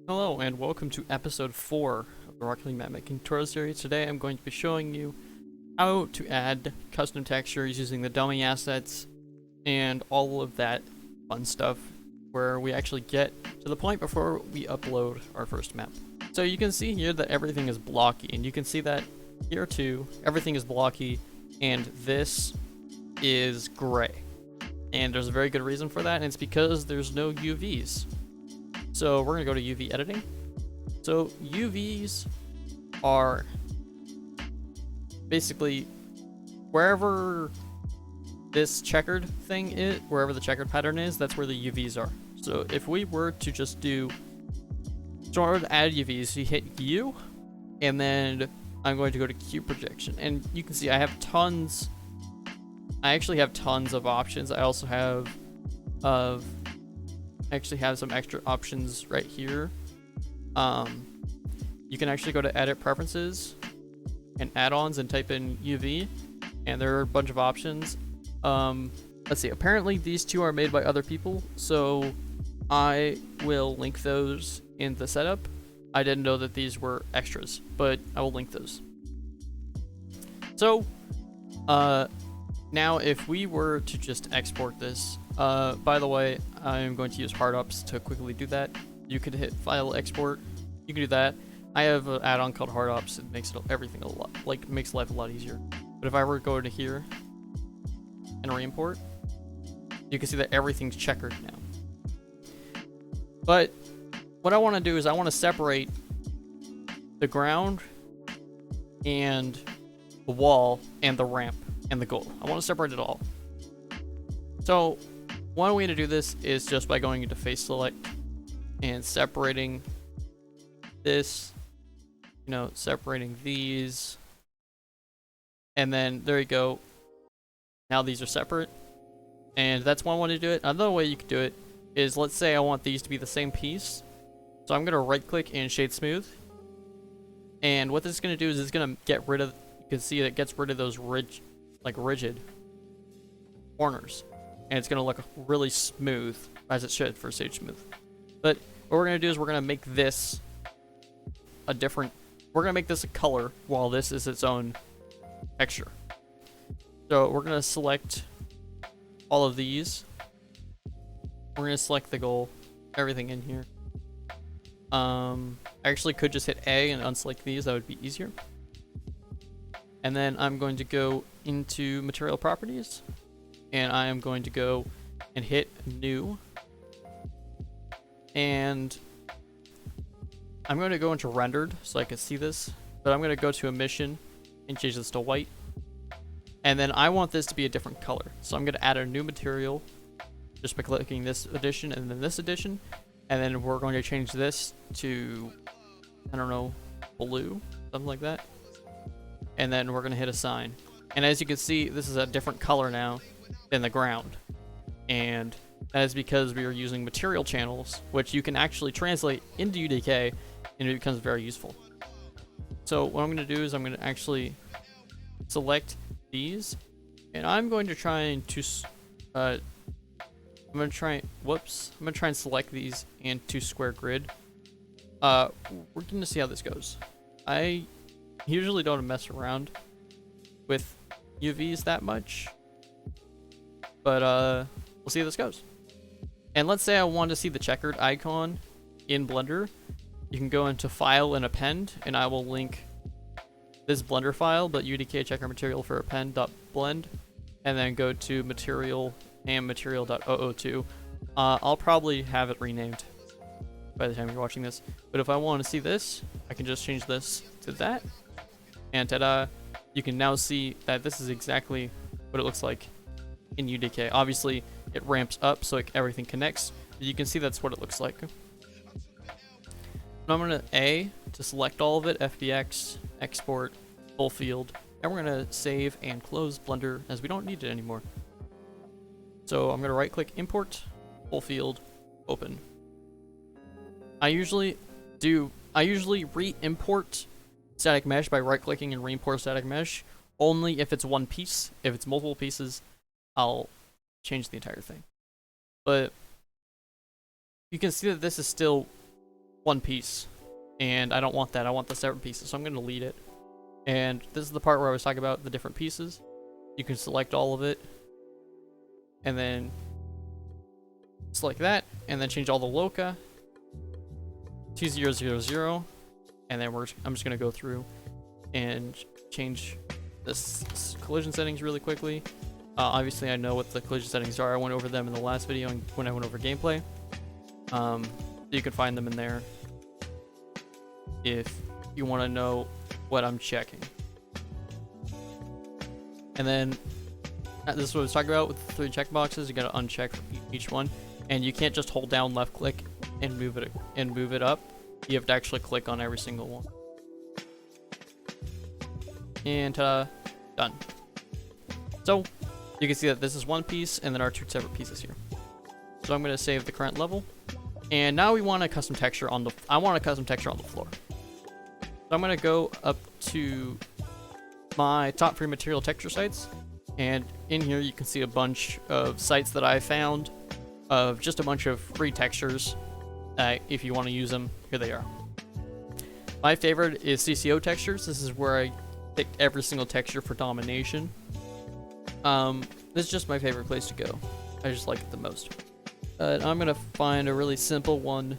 Hello and welcome to episode 4 of the Rocket League MapMaking tutorial series. Today I'm going to be showing you how to add custom textures using the dummy assets and all of that fun stuff where we actually get to the point before we upload our first map. So you can see here that everything is blocky, and you can see that here too, everything is blocky and this is gray. And there's a very good reason for that, and it's because there's no UVs. So we're gonna go to UV editing. So UVs are basically wherever this checkered thing is, wherever the checkered pattern is, that's where the UVs are. So if we were to just do, so in order to add UVs, you hit U, and then I'm going to go to Q projection. And you can see I have tons, I actually have tons of options. I also have actually have some extra options right here. You can actually go to edit preferences and add-ons and type in UV, and there are a bunch of options. Let's see, apparently these two are made by other people, so I will link those in the setup. I didn't know that these were extras, but I will link those. So now if we were to just export this, by the way, I'm going to use hard ups to quickly do that. You could hit file export, you can do that. I have an add-on called hard ups. It makes everything a lot, like, makes life a lot easier. But if I were to go to here and re-import, you can see that everything's checkered now. But what I want to do is I want to separate the ground and the wall and the ramp and the goal. I want to separate it all. So one way to do this is just by going into face select and separating this, separating these, and then there you go. Now these are separate, and that's one way to do it. Another way you could do it is, let's say I want these to be the same piece. So I'm going to right click and shade smooth, and what this is going to do is it's going to get rid of, you can see that it gets rid of those rigid corners, and it's going to look really smooth, as it should for Sage Smooth. But what we're going to do is we're going to make this a different, we're going to make this a color while this is its own texture. So we're going to select all of these. We're going to select the goal, everything in here. I actually could just hit A and unselect these, that would be easier. And then I'm going to go into material properties, and I am going to go and hit new, and I'm going to go into rendered so I can see this, but I'm going to go to emission and change this to white, and then I want this to be a different color, so I'm going to add a new material just by clicking this addition and then this addition, and then we're going to change this to, I don't know, blue, something like that, and then we're going to hit assign. And as you can see, this is a different color now than the ground, and that is because we are using material channels, which you can actually translate into UDK, and it becomes very useful. So what I'm going to do is I'm going to actually select these, and I'm going to try and I'm going to try and select these and to square grid. We're going to see how this goes. I usually don't mess around with UVs that much, but we'll see how this goes. And let's say I want to see the checkered icon in Blender. You can go into file and append, and I will link this Blender file, but UDK checker material for append.blend, and then go to material and material.002. I'll probably have it renamed by the time you're watching this, but if I want to see this, I can just change this to that, and ta-da! You can now see that this is exactly what it looks like in UDK. Obviously, it ramps up so everything connects. You can see that's what it looks like. Now I'm going to A to select all of it, FBX, export, full field, and we're going to save and close Blender as we don't need it anymore. So I'm going to right click, import, full field, open. I usually re-import static mesh by right clicking and re-import static mesh only if it's one piece. If it's multiple pieces, I'll change the entire thing. But you can see that this is still one piece, and I don't want that. I want the separate pieces, so I'm going to delete it. And this is the part where I was talking about the different pieces. You can select all of it, and then select that, and then change all the loci to 000, and then I'm just going to go through and change this collision settings really quickly. Obviously I know what the collision settings are. I went over them in the last video when I went over gameplay. You can find them in there if you want to know what I'm checking. And then this is what I was talking about with the 3 checkboxes. You gotta uncheck each one, and you can't just hold down left click and move it up. You have to actually click on every single one. And done. So you can see that this is one piece, and then our 2 separate pieces here. So I'm gonna save the current level, and now we want a custom texture on the. I want a custom texture on the floor. So I'm gonna go up to my top 3 material texture sites, and in here you can see a bunch of sites that I found of just a bunch of free textures. If you want to use them, here they are. My favorite is CCO textures. This is where I picked every single texture for domination. This is just my favorite place to go. I just like it the most. I'm gonna find a really simple one.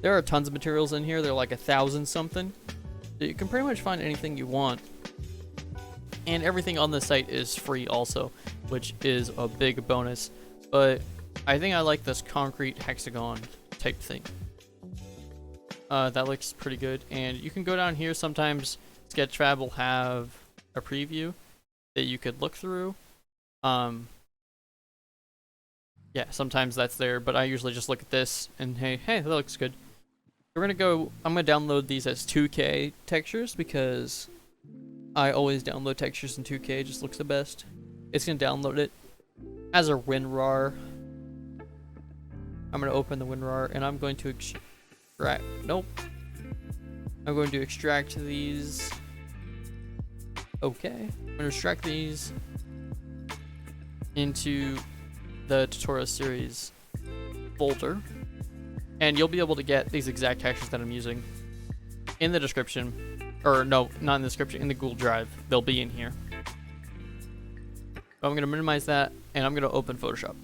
There are tons of materials in here. They're like 1,000 something. So you can pretty much find anything you want. And everything on the site is free also, which is a big bonus. But I think I like this concrete hexagon type thing. That looks pretty good. And you can go down here. Sometimes Sketchfab will have a preview that you could look through. Yeah, sometimes that's there, but I usually just look at this and hey, that looks good. I'm gonna download these as 2K textures because I always download textures in 2K, it just looks the best. It's gonna download it as a WinRAR. I'm gonna open the WinRAR and I'm going to extract, nope. I'm going to extract these. Okay, I'm gonna extract these into the tutorial series folder, and you'll be able to get these exact textures that I'm using in the description, or no, not in the description, in the Google Drive. They'll be in here. So I'm gonna minimize that, and I'm gonna open Photoshop.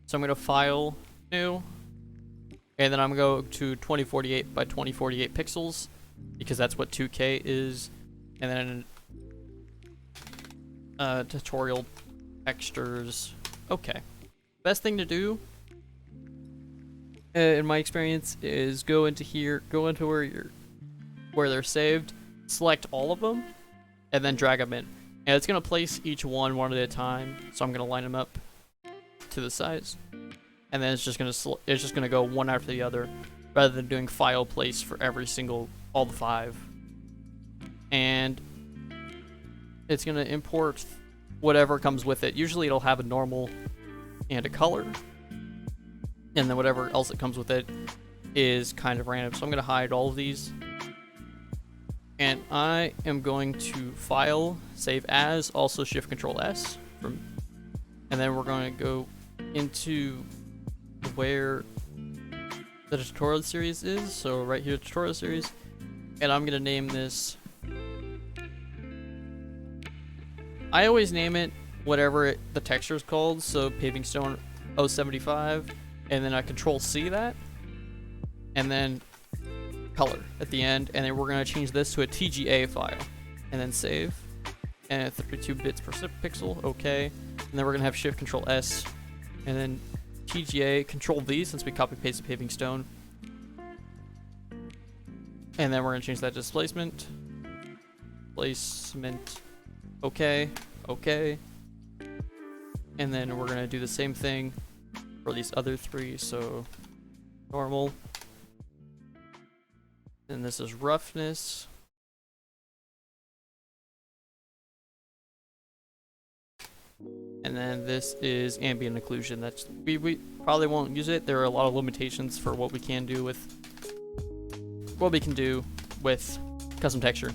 So I'm gonna File, New, and then I'm gonna go to 2048 by 2048 pixels because that's what 2K is, and then tutorial textures. Okay. Best thing to do, in my experience, is go into here, go into where they're saved, select all of them, and then drag them in. And it's gonna place each one at a time. So I'm gonna line them up to the size, and then it's just gonna go one after the other, rather than doing file place for all the 5. And it's gonna import whatever comes with it. Usually it'll have a normal and a color, and then whatever else that comes with it is kind of random. So I'm going to hide all of these, and I am going to File, Save As, also Shift Control S, and then we're going to go into where the tutorial series is. So right here, tutorial series, and I'm going to name this. I always name it whatever the texture is called, so Paving Stone 075, and then I Control C that, and then color at the end, and then we're going to change this to a TGA file, and then save, and 32 bits per pixel, okay, and then we're going to have Shift Control S, and then TGA, Control V since we copy pasted Paving Stone, and then we're going to change that to displacement, okay, and then we're gonna do the same thing for these other 3. So normal, and this is roughness, and then this is ambient occlusion. That's we probably won't use it. There are a lot of limitations for what we can do with custom texture,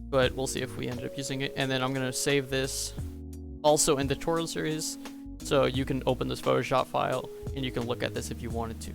but we'll see if we end up using it. And then I'm gonna save this also in the tutorial series, so you can open this Photoshop file and you can look at this if you wanted to.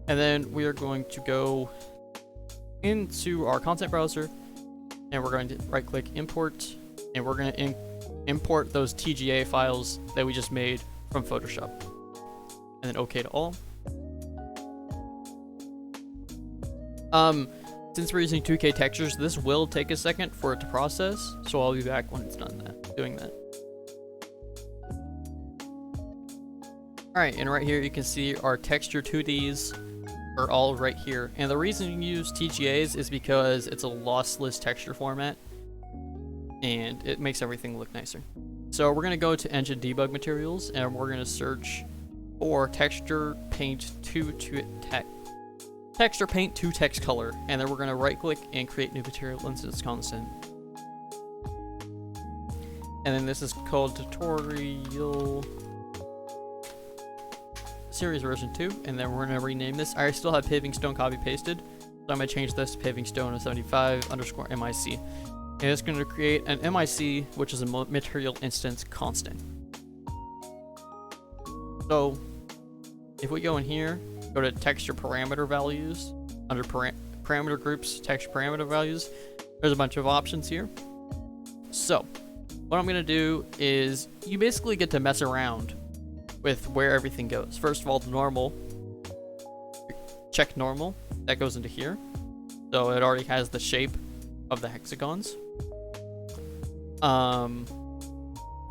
And then we are going to go into our content browser, and we're going to right click import, and we're going to import those TGA files that we just made from Photoshop. And then OK to all. Since we're using 2K textures, this will take a second for it to process, so I'll be back when it's done doing that. Alright, and right here you can see our texture 2Ds are all right here. And the reason you use TGAs is because it's a lossless texture format, and it makes everything look nicer. So we're going to go to Engine Debug Materials, and we're going to search for Texture Paint to Texture Paint to Text Color, and then we're going to right click and create new material instance constant. And then this is called Tutorial Series version 2, and then we're going to rename this. I still have Paving Stone copy pasted, so I'm going to change this to Paving Stone 75 underscore MIC. And it's going to create an MIC, which is a material instance constant. So if we go in here, go to texture parameter values, under parameter groups, texture parameter values, there's a bunch of options here. So what I'm going to do is you basically get to mess around with where everything goes. First of all, the normal, check normal, that goes into here. So it already has the shape of the hexagons.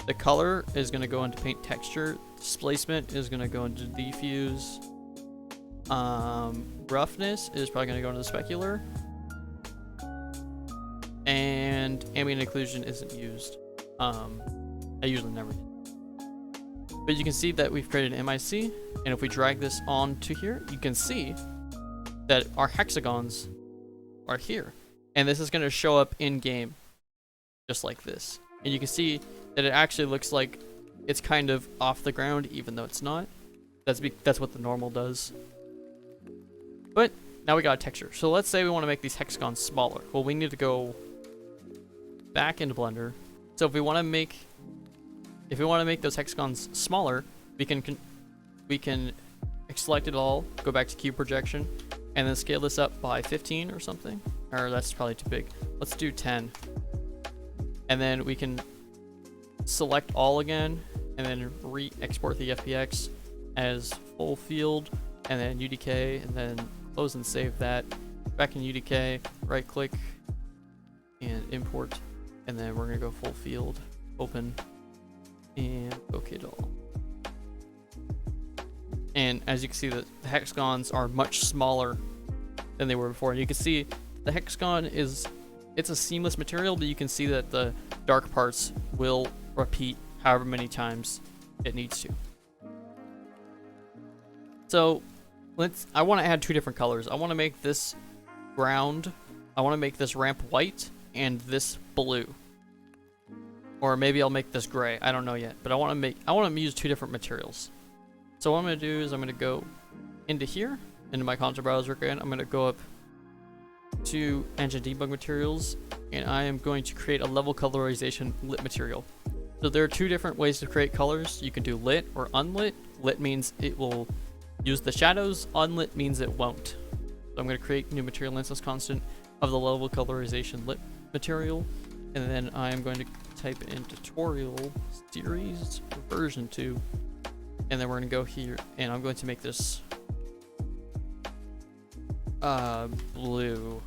The color is going to go into paint texture. Displacement is going to go into diffuse. Roughness is probably going to go into the specular. And ambient occlusion isn't used. I usually never do. But you can see that we've created an MIC, and if we drag this onto here, you can see that our hexagons are here. And this is going to show up in game, just like this. And you can see that it actually looks like it's kind of off the ground, even though it's not. That's what the normal does. But now we got a texture. So let's say we want to make these hexagons smaller. Well, we need to go back into Blender. So if we want to make those hexagons smaller, we can select it all, go back to cube projection, and then scale this up by 15 or something. Or that's probably too big. Let's do 10. And then we can select all again, and then re-export the FBX as full field, and then UDK, and then close and save that. Back in UDK, right click, and import, and then we're gonna go full field, open, and OK to all. And as you can see, the hexagons are much smaller than they were before. And you can see the hexagon it's a seamless material, but you can see that the dark parts will repeat however many times it needs to. So I want to add two different colors. I want to make this ground, I want to make this ramp white and this blue. Or maybe I'll make this gray. I don't know yet, but I want to use two different materials. So what I'm going to do is I'm going to go into here, into my content browser again. I'm going to go up to Engine Debug Materials, and I am going to create a level colorization lit material. So there are two different ways to create colors. You can do lit or unlit. Lit means it will use the shadows. Unlit means it won't. So I'm going to create new material instance constant of the level colorization lit material, and then I'm going to type in tutorial series version 2, and then we're going to go here, and I'm going to make this blue,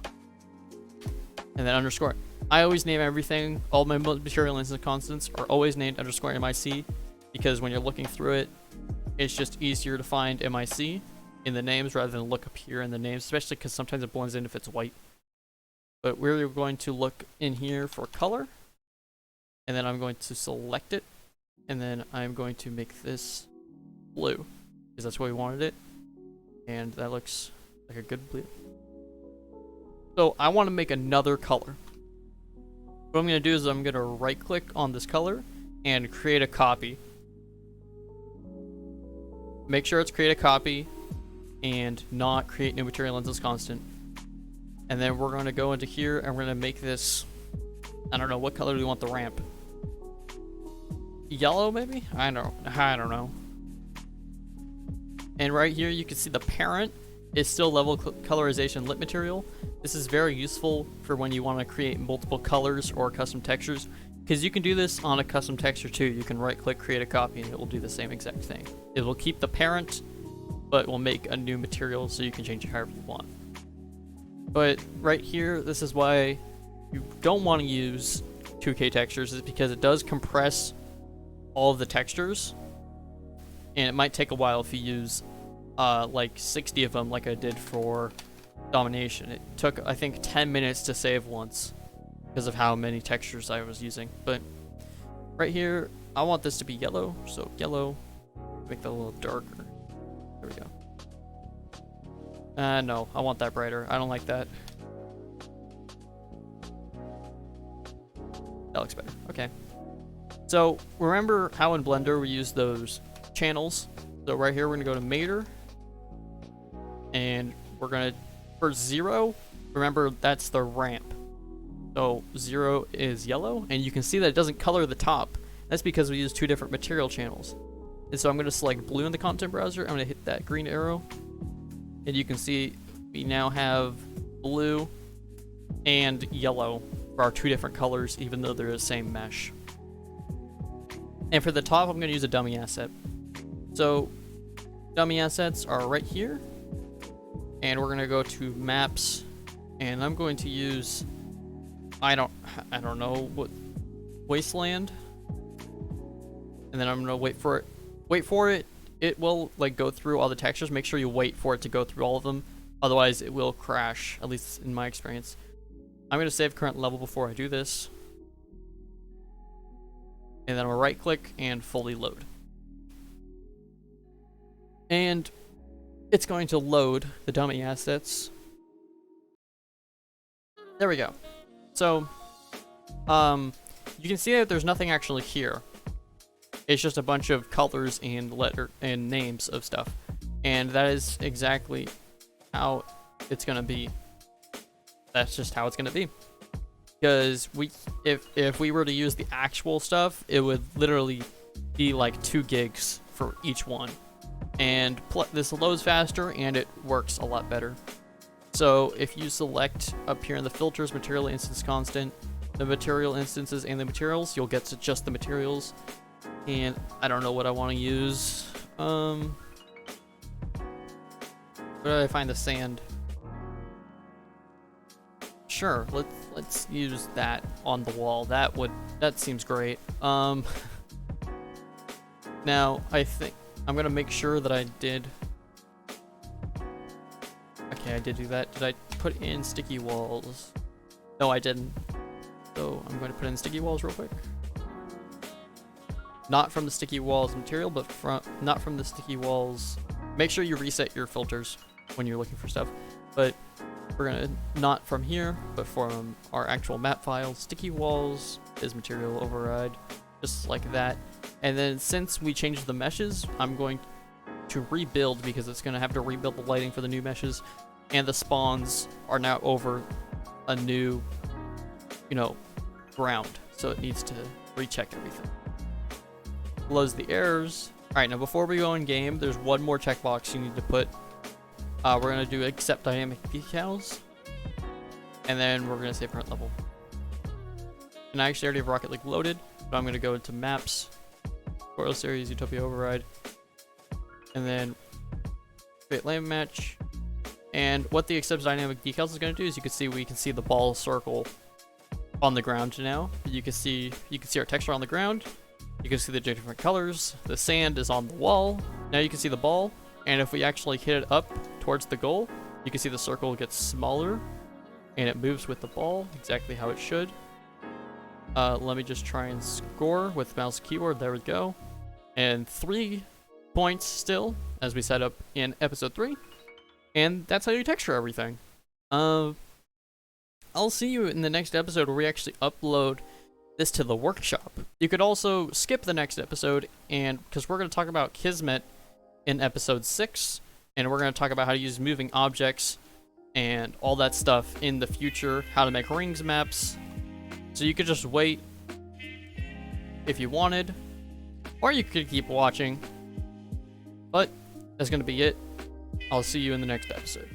and then underscore. I always name everything, all my material instance constants are always named underscore MIC, because when you're looking through it, it's just easier to find MIC in the names rather than look up here in the names, especially because sometimes it blends in if it's white. But we're going to look in here for color, and then I'm going to select it, and then I'm going to make this blue, because that's what we wanted it, and that looks like a good blue. So I want to make another color. What I'm going to do is I'm going to right click on this color and create a copy. Make sure it's create a copy and not create new material instance constant. And then we're going to go into here and we're going to make this, I don't know, what color do we want the ramp? Yellow maybe? I don't know. And right here you can see the parent is still level colorization lit material. This is very useful for when you want to create multiple colors or custom textures, because you can do this on a custom texture too. You can right click, create a copy, and it will do the same exact thing. It will keep the parent, but will make a new material so you can change it however you want. But right here, this is why you don't want to use 2K textures, is because it does compress all of the textures, and it might take a while if you use like 60 of them like I did for domination. It took, I think, 10 minutes to save once because of how many textures I was using. But right here, I want this to be yellow, so yellow, make that a little darker. There we go. No, I want that brighter. I don't like that. That looks better. Okay. So remember how in Blender we use those channels? So right here we're gonna go to Mater, and we're gonna, for 0, remember that's the ramp. So 0 is yellow, and you can see that it doesn't color the top. That's because we use 2 different material channels. And so I'm gonna select blue in the content browser. I'm gonna hit that green arrow, and you can see we now have blue and yellow for our 2 different colors, even though they're the same mesh. And for the top, I'm going to use a dummy asset. So dummy assets are right here, and we're going to go to maps, and I'm going to use, I don't know what, wasteland, and then I'm going to wait for it. It will like go through all the textures. Make sure you wait for it to go through all of them, otherwise it will crash, at least in my experience. I'm going to save current level before I do this, and then I'm going to right click and fully load, and it's going to load the dummy assets. There we go. So you can see that there's nothing actually here. It's just a bunch of colors and letter and names of stuff. And that is exactly how it's gonna be. That's just how it's gonna be. Because if we were to use the actual stuff, it would literally be like 2 gigs for each one. And this loads faster and it works a lot better. So if you select up here in the filters, material instance constant, the material instances and the materials, you'll get to just the materials. And I don't know what I want to use. Where did I find the sand? Sure, let's use that on the wall. That seems great. Now I think I'm gonna make sure that I did. Okay, I did do that. Did I put in sticky walls? No, I didn't. So I'm going to put in sticky walls real quick. Not from the sticky walls material, but not from the sticky walls. Make sure you reset your filters when you're looking for stuff. But we're gonna, not from here, but from our actual map file. Sticky walls is material override, just like that. And then since we changed the meshes, I'm going to rebuild, because it's gonna have to rebuild the lighting for the new meshes. And the spawns are now over a new, ground. So it needs to recheck everything. Close the errors. Alright, now before we go in game, there's one more checkbox you need to put. We're going to do accept dynamic decals. And then we're going to say current level. And I actually already have Rocket League loaded, but I'm going to go into maps, tutorial series, Utopia override, and then create land match. And what the accept dynamic decals is going to do is we can see the ball circle on the ground now. You can see our texture on the ground. You can see the different colors. The sand is on the wall. Now you can see the ball. And if we actually hit it up towards the goal, you can see the circle gets smaller and it moves with the ball exactly how it should. Let me just try and score with mouse keyboard. There we go. And 3 points still, as we set up in episode 3. And that's how you texture everything. I'll see you in the next episode where we actually upload this to the workshop. You could also skip the next episode, and because we're going to talk about Kismet in episode 6, and we're going to talk about how to use moving objects and all that stuff in the future, how to make rings maps. So you could just wait if you wanted, or you could keep watching. But that's going to be it. I'll see you in the next episode.